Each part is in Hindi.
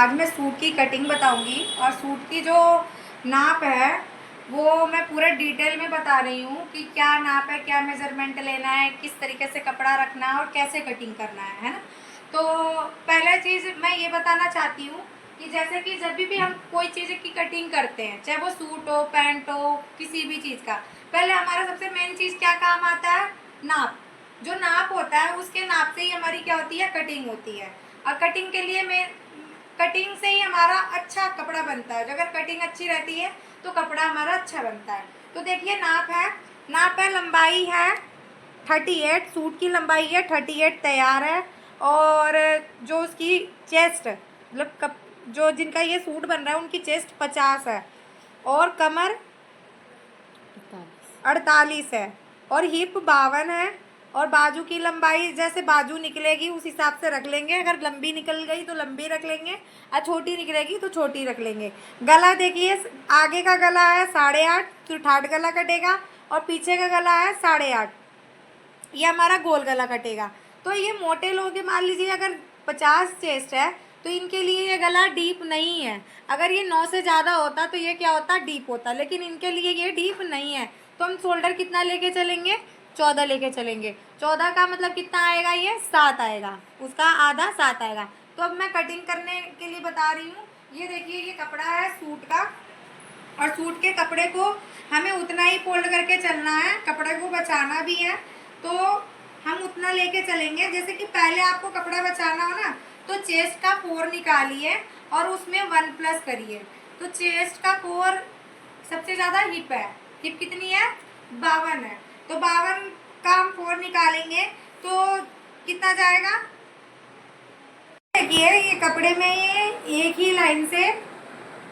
आज मैं सूट की कटिंग बताऊंगी और सूट की जो नाप है वो मैं पूरे डिटेल में बता रही हूँ कि क्या नाप है, क्या मेज़रमेंट लेना है, किस तरीके से कपड़ा रखना है और कैसे कटिंग करना है ना। तो पहला चीज़ मैं ये बताना चाहती हूँ कि जैसे कि जब भी हम कोई चीज़ की कटिंग करते हैं, चाहे वो सूट हो, पैंट हो, किसी भी चीज़ का, पहले हमारा सबसे मेन चीज़ क्या काम आता है? नाप। जो नाप होता है उसके नाप से ही हमारी क्या होती है? कटिंग होती है। और कटिंग के लिए मैं कटिंग से ही हमारा अच्छा कपड़ा बनता है। अगर कटिंग अच्छी रहती है तो कपड़ा हमारा अच्छा बनता है। तो देखिए नाप है, लंबाई है 38, सूट की लंबाई है 38 तैयार है। और जो उसकी चेस्ट मतलब जो जिनका ये सूट बन रहा है उनकी चेस्ट 50 है और कमर 48 है और हिप 52 है। और बाजू की लंबाई जैसे बाजू निकलेगी उस हिसाब से रख लेंगे। अगर लंबी निकल गई तो लंबी रख लेंगे और छोटी निकलेगी तो छोटी रख लेंगे। गला देखिए, आगे का गला है 8.5, तो ठाट गला कटेगा और पीछे का गला है 8.5, ये हमारा गोल गला कटेगा। तो ये मोटे लोग के मान लीजिए अगर 50 चेस्ट है तो इनके लिए ये गला डीप नहीं है। अगर ये 9 से ज़्यादा होता तो ये क्या होता? डीप होता। लेकिन इनके लिए ये डीप नहीं है। तो हम शोल्डर कितना लेके चलेंगे? 14 लेके चलेंगे। 14 का मतलब कितना आएगा? ये 7 आएगा, उसका आधा 7 आएगा। तो अब मैं कटिंग करने के लिए बता रही हूँ। ये देखिए, ये कपड़ा है सूट का और सूट के कपड़े को हमें उतना ही फोल्ड करके चलना है, कपड़े को बचाना भी है। तो हम उतना लेके चलेंगे। जैसे कि पहले आपको कपड़ा बचाना हो ना तो चेस्ट का 4 निकालिए और उसमें 1 प्लस करिए। तो चेस्ट का 4 सबसे ज़्यादा हिप है। हिप कितनी है? 52 है। तो 52 का हम 4 निकालेंगे तो कितना जाएगा? देखिए, ये कपड़े में ये एक ही लाइन से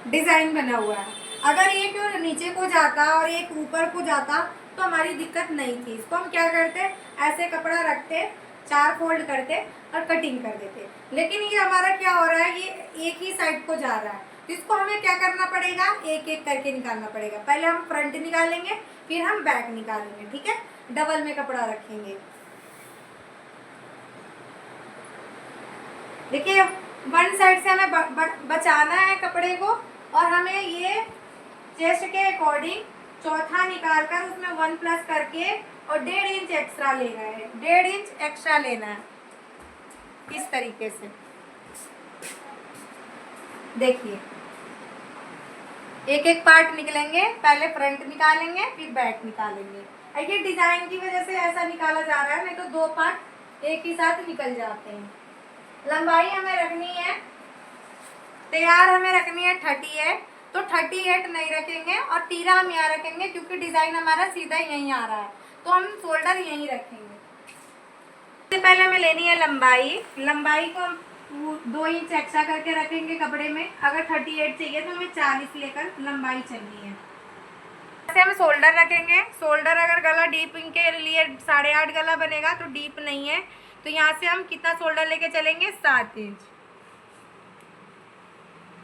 डिज़ाइन बना हुआ है। अगर एक नीचे को जाता और एक ऊपर को जाता तो हमारी दिक्कत नहीं थी। इसको हम क्या करते? ऐसे कपड़ा रखते, 4 फोल्ड करते और कटिंग कर देते। लेकिन ये हमारा क्या हो रहा है? ये एक ही साइड को जा रहा है। तो इसको हमें क्या करना पड़ेगा? एक एक करके निकालना पड़ेगा। पहले हम फ्रंट निकालेंगे, फिर हम बैक निकालेंगे। ठीक है, डबल में कपड़ा रखेंगे। देखिए, वन साइड से हमें बचाना है कपड़े को और हमें ये चेस्ट के अकॉर्डिंग चौथा निकाल कर उसमें 1 प्लस करके और 1.5 इंच एक्स्ट्रा लेना है। 1.5 इंच एक्स्ट्रा लेना है इस तरीके से। देखिए, एक एक पार्ट निकलेंगे, पहले फ्रंट निकालेंगे फिर बैक निकालेंगे। ये डिजाइन की वजह से ऐसा निकाला जा रहा है, नहीं तो 2 पार्ट एक ही साथ निकल जाते हैं। लंबाई हमें रखनी है तैयार, हमें रखनी है 38, तो 38 नहीं रखेंगे और तीरा हम यहाँ रखेंगे क्योंकि डिज़ाइन हमारा सीधा यहीं आ रहा है। तो हम शोल्डर यहीं रखेंगे। सबसे पहले हमें लेनी है लंबाई। लंबाई को हम 2 इंच एक्स्ट्रा करके रखेंगे कपड़े में। अगर 38 चाहिए तो हमें 40 लेकर लंबाई चाहिए। जैसे हम शोल्डर रखेंगे, शोल्डर अगर गला डीप के लिए 8.5 गला बनेगा तो डीप नहीं है। तो यहाँ से हम कितना शोल्डर लेके चलेंगे? 7 इंच।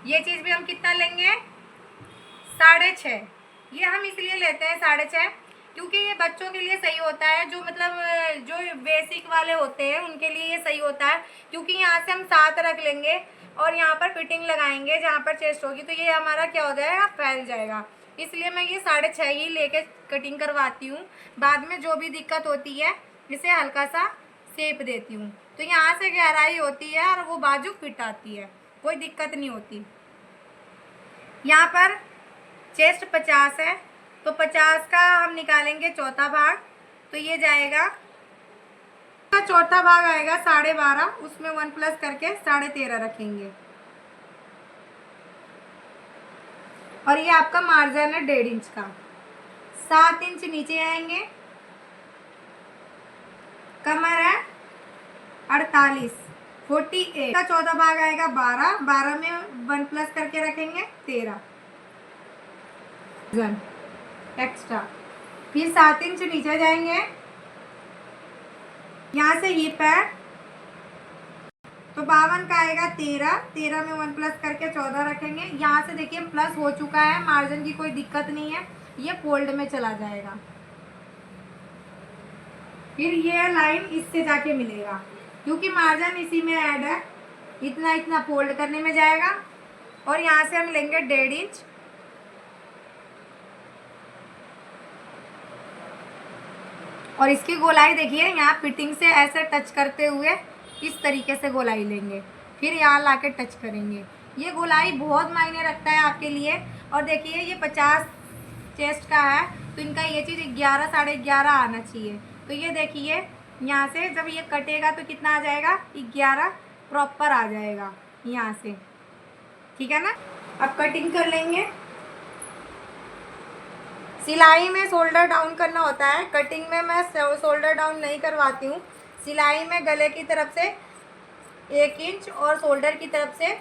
ये चीज़ भी हम कितना लेंगे? 6.5। ये हम इसलिए लेते हैं 6.5 क्योंकि ये बच्चों के लिए सही होता है। जो मतलब जो बेसिक वाले होते हैं उनके लिए ये सही होता है क्योंकि यहाँ से हम 7 रख लेंगे और यहाँ पर फिटिंग लगाएंगे जहाँ पर चेस्ट होगी तो ये हमारा क्या हो जाएगा? फैल जाएगा। इसलिए मैं ये 6.5 ही लेके कटिंग करवाती हूँ। बाद में जो भी दिक्कत होती है इसे हल्का सा शेप देती हूँ। तो यहाँ से गहराई होती है और वो बाजू फिट आती है, कोई दिक्कत नहीं होती। यहाँ पर चेस्ट 50 है तो 50 का हम निकालेंगे चौथा भाग, तो ये जाएगा, चौथा भाग आएगा 12.5, उसमें 1 प्लस करके 13.5 रखेंगे। और ये आपका मार्जिन है 1.5 इंच का। 7 इंच नीचे आएंगे। कमर है 48, 48 का चौथा भाग आएगा 12, 12 में 1 प्लस करके रखेंगे 13 एक्स्ट्रा। फिर 7 इंच नीचे जाएंगे। यहाँ से हिप है तो 52 का आएगा 13, 13 में 1 प्लस करके 14 रखेंगे। यहाँ से देखिए प्लस हो चुका है, मार्जिन की कोई दिक्कत नहीं है, ये फोल्ड में चला जाएगा। फिर ये लाइन इससे जाके मिलेगा क्योंकि मार्जिन इसी में ऐड है। इतना इतना फोल्ड करने में जाएगा। और यहाँ से हम लेंगे 1.5 इंच, और इसकी गोलाई देखिए यहाँ फिटिंग से ऐसे टच करते हुए इस तरीके से गोलाई लेंगे, फिर यहाँ लाके टच करेंगे। ये गोलाई बहुत मायने रखता है आपके लिए। और देखिए ये 50 चेस्ट का है, तो इनका ये चीज़ 11 साढ़े 11 आना चाहिए। तो ये देखिए यहाँ से जब ये कटेगा तो कितना आ जाएगा, 11 प्रॉपर आ जाएगा यहाँ से, ठीक है ना। अब कटिंग कर लेंगे। सिलाई में शोल्डर डाउन करना होता है, कटिंग में मैं शोल्डर डाउन नहीं करवाती हूँ। सिलाई में गले की तरफ से 1 इंच और शोल्डर की तरफ से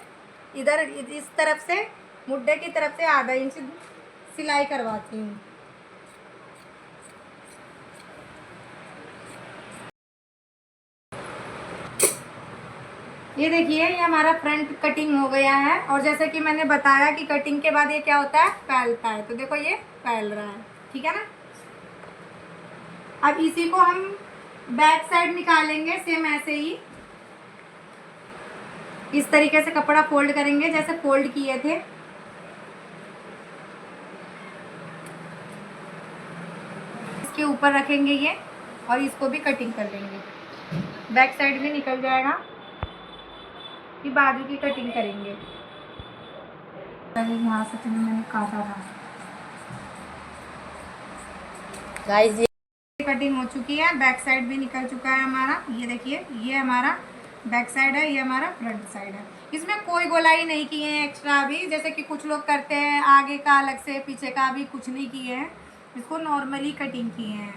इधर इस तरफ से मुड्ढे की तरफ से आधा इंच सिलाई करवाती हूँ। ये देखिए ये हमारा फ्रंट कटिंग हो गया है। और जैसे कि मैंने बताया कि कटिंग के बाद ये क्या होता है, फैलता है। तो देखो ये फैल रहा है, ठीक है ना। अब इसी को हम बैक साइड निकालेंगे सेम ऐसे ही। इस तरीके से कपड़ा फोल्ड करेंगे जैसे फोल्ड किए थे। इसके ऊपर रखेंगे ये, और इसको भी कटिंग कर लेंगे। बैक साइड भी निकल जाएगा, कि बाजू की कटिंग करेंगे। यहाँ से तो मैंने काटा था गाइस। ये कटिंग हो चुकी है, बैक साइड भी निकल चुका है हमारा। ये देखिए ये हमारा बैक साइड है, ये हमारा फ्रंट साइड है। इसमें कोई गोलाई नहीं किए हैं एक्स्ट्रा भी, जैसे कि कुछ लोग करते हैं आगे का अलग से, पीछे का भी कुछ नहीं किए हैं। इसको नॉर्मली कटिंग किए हैं,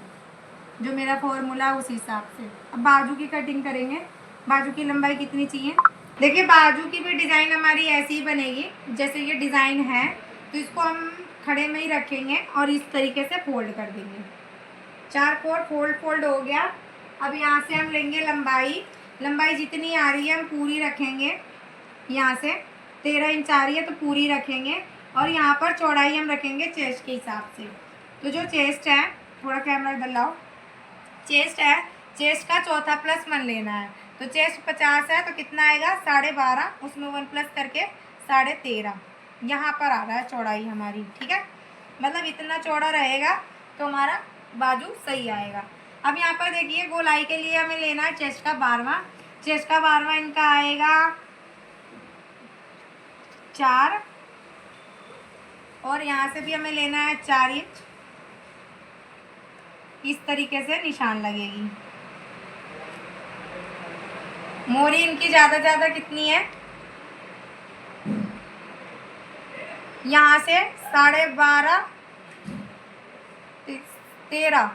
जो मेरा फॉर्मूला उस हिसाब से। अब बाजू की कटिंग करेंगे। बाजू की लंबाई कितनी चाहिए, देखिए बाजू की भी डिज़ाइन हमारी ऐसी ही बनेगी जैसे ये डिज़ाइन है। तो इसको हम खड़े में ही रखेंगे और इस तरीके से फोल्ड कर देंगे। 4 फोल्ड हो गया। अब यहाँ से हम लेंगे लंबाई जितनी आ रही है हम पूरी रखेंगे। यहाँ से 13 इंच आ रही है तो पूरी रखेंगे। और यहाँ पर चौड़ाई हम रखेंगे चेस्ट के हिसाब से। तो जो चेस्ट है, थोड़ा कैमरा इधर लाओ, चेस्ट है, चेस्ट का चौथा प्लस 1 लेना है। तो चेस्ट 50 है तो कितना आएगा, 12.5, उसमें 1 प्लस करके 13.5 यहाँ पर आ रहा है चौड़ाई हमारी, ठीक है। मतलब इतना चौड़ा रहेगा तो हमारा बाजू सही आएगा। अब यहाँ पर देखिए गोलाई के लिए हमें लेना है चेस्ट का 12वां। चेस्ट का 12वां इनका आएगा 4, और यहाँ से भी हमें लेना है 4 इंच। इस तरीके से निशान लगेगी। मोरी इनकी ज़्यादा कितनी है, यहाँ से 12.5, 13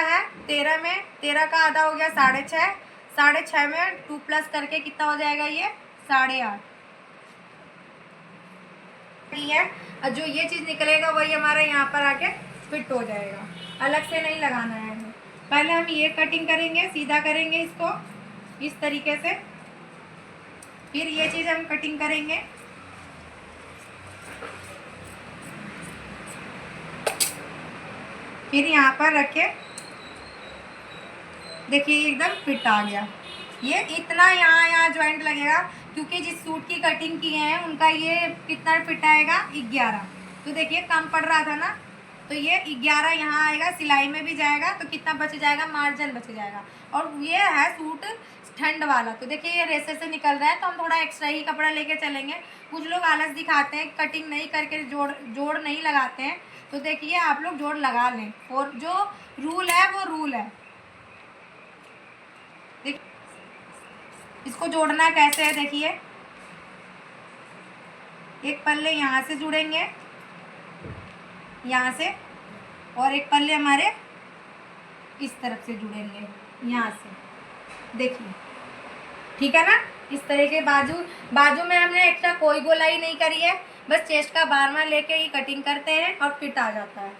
है। 13 में 13 का आधा हो गया 6.5, 6.5 में 2 प्लस करके कितना हो जाएगा, ये 8.5 है। और जो ये चीज़ निकलेगा वही हमारा यहाँ पर आके फिट हो जाएगा, अलग से नहीं लगाना है। पहले हम ये कटिंग करेंगे, सीधा करेंगे इसको इस तरीके से, फिर ये चीज़ हम कटिंग करेंगे। फिर यहाँ पर रखे, देखिए एकदम फिट आ गया। ये इतना यहाँ जॉइंट लगेगा क्योंकि जिस सूट की कटिंग किए हैं उनका ये कितना फिट आएगा, 11। तो देखिए कम पड़ रहा था ना, तो ये 11 यहाँ आएगा, सिलाई में भी जाएगा तो कितना बच जाएगा, मार्जिन बच जाएगा। और ये है सूट ठंड वाला, तो देखिए ये रेसे से निकल रहा है तो हम थोड़ा एक्स्ट्रा ही कपड़ा लेके चलेंगे। कुछ लोग आलस दिखाते हैं, कटिंग नहीं करके जोड़ नहीं लगाते हैं। तो देखिए आप लोग जोड़ लगा लें, और जो रूल है वो रूल है। इसको जोड़ना कैसे है, देखिए एक पल्ले यहाँ से जुड़ेंगे, यहाँ से, और एक पल्ले हमारे इस तरफ से जुड़ेंगे यहाँ से, देखिए ठीक है ना। इस तरह के बाजू में हमने एक्स्ट्रा कोई गोलाई नहीं करी है, बस चेस्ट का 12वां लेके ही कटिंग करते हैं और फिट आ जाता है।